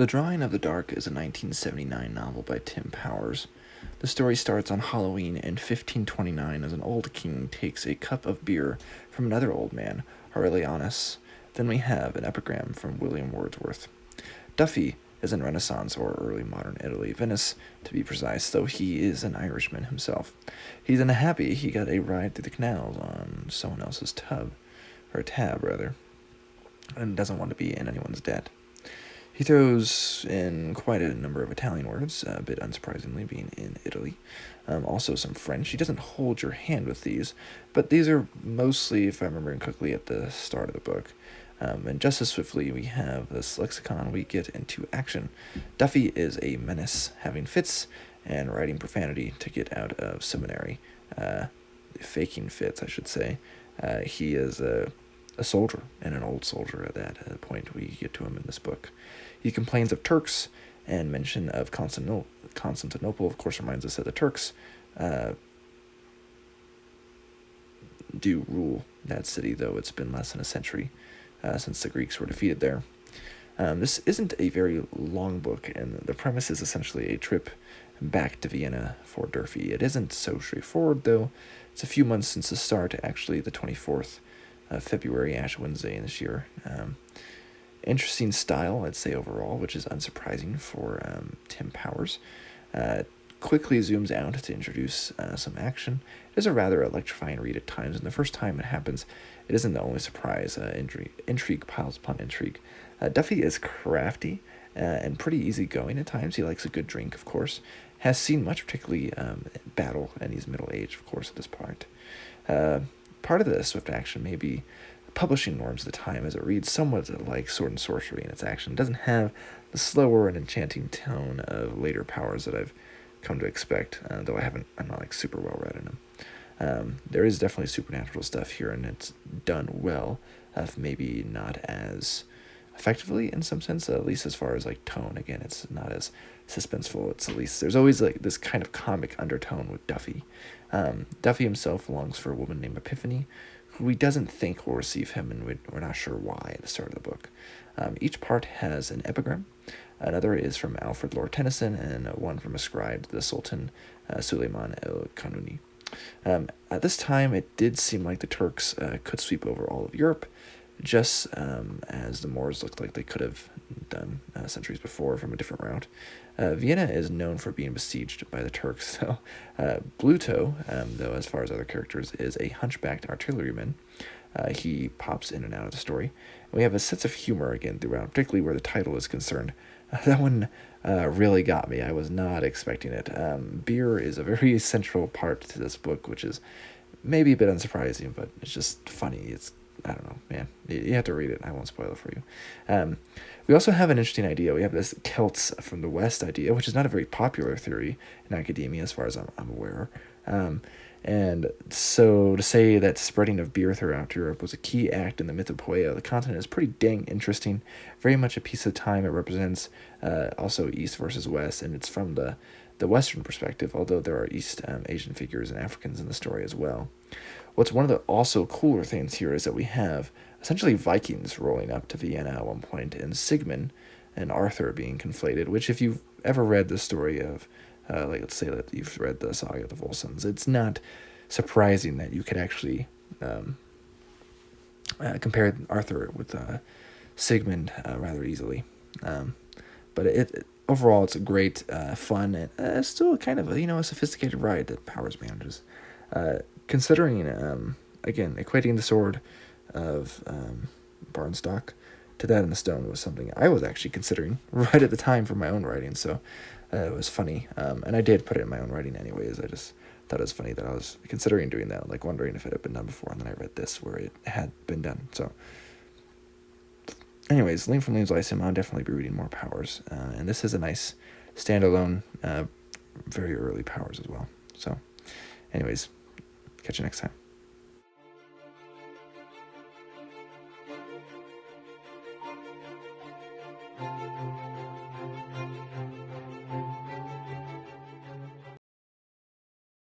The Drawing of the Dark is a 1979 novel by Tim Powers. The story starts on Halloween in 1529 as an old king takes a cup of beer from another old man, Aurelianus. Then we have an epigram from William Wordsworth. Duffy is in Renaissance or early modern Italy, Venice to be precise, though he is an Irishman himself. He's unhappy he got a ride through the canals on someone else's tab, and doesn't want to be in anyone's debt. He throws in quite a number of Italian words, a bit unsurprisingly being in Italy. Also some French. He doesn't hold your hand with these, but these are mostly, if I remember correctly, at the start of the book. And just as swiftly we have this lexicon, we get into action. Duffy is a menace, having fits and writing profanity to get out of seminary. Faking fits, I should say. He is a soldier, and an old soldier at that point we get to him in this book. He complains of Turks, and mention of Constantinople, of course, reminds us that the Turks do rule that city, though it's been less than a century since the Greeks were defeated there. This isn't a very long book, and the premise is essentially a trip back to Vienna for Durfee. It isn't so straightforward, though. It's a few months since the start, actually the 24th of February, Ash Wednesday in this year. Interesting style, I'd say, overall, which is unsurprising for Tim Powers. Quickly zooms out to introduce some action. It is a rather electrifying read at times, and the first time it happens, it isn't the only surprise. Intrigue piles upon intrigue. Duffy is crafty and pretty easygoing at times. He likes a good drink, of course. Has seen much, particularly battle, and he's middle-aged, of course, at this point. Part of the swift action may be publishing norms at the time, as it reads somewhat like Sword and Sorcery in its action. It doesn't have the slower and enchanting tone of later Powers that I've come to expect, though I'm not super well read in them. There is definitely supernatural stuff here, and it's done well, if maybe not as effectively in some sense, at least as far as tone. Again, it's not as suspenseful. It's at least there's always this kind of comic undertone with Duffy. Duffy himself longs for a woman named Epiphany, who he doesn't think will receive him, and we're not sure why at the start of the book. Each part has an epigram. Another is from Alfred Lord Tennyson, and one from a scribe, the Sultan Suleiman el-Kanuni. At this time, it did seem like the Turks could sweep over all of Europe, just as the Moors looked like they could have done centuries before from a different route. Vienna is known for being besieged by the Turks, so Bluto, though as far as other characters, is a hunchbacked artilleryman. He pops in and out of the story. We have a sense of humor again throughout, particularly where the title is concerned. That one really got me. I was not expecting it. Beer is a very central part to this book, which is maybe a bit unsurprising, but it's just funny. I don't know, man. You have to read it. I won't spoil it for you. We also have an interesting idea. We have this Celts from the West idea, which is not a very popular theory in academia as far as I'm aware. And so to say that spreading of beer throughout Europe was a key act in the mythopoeia of the continent is pretty dang interesting. Very much a piece of time. It represents also East versus West, and it's from the Western perspective, although there are East Asian figures and Africans in the story as well. What's one of the also cooler things here is that we have essentially Vikings rolling up to Vienna at one point, and Sigmund and Arthur being conflated, which if you've ever read the story of, let's say that you've read the Saga of the Volsungs, it's not surprising that you could actually compare Arthur with Sigmund rather easily. But overall, it's a great, fun, and still kind of a sophisticated ride that Powers manages. Considering, again, equating the sword of Barnstock to that in the stone was something I was actually considering right at the time for my own writing, so it was funny. And I did put it in my own writing anyways. I just thought it was funny that I was considering doing that, wondering if it had been done before, and then I read this where it had been done. So anyways, Lean from Liam's Lyceum, I'll definitely be reading more Powers, and this is a nice standalone, very early Powers as well. So anyways, catch you next time.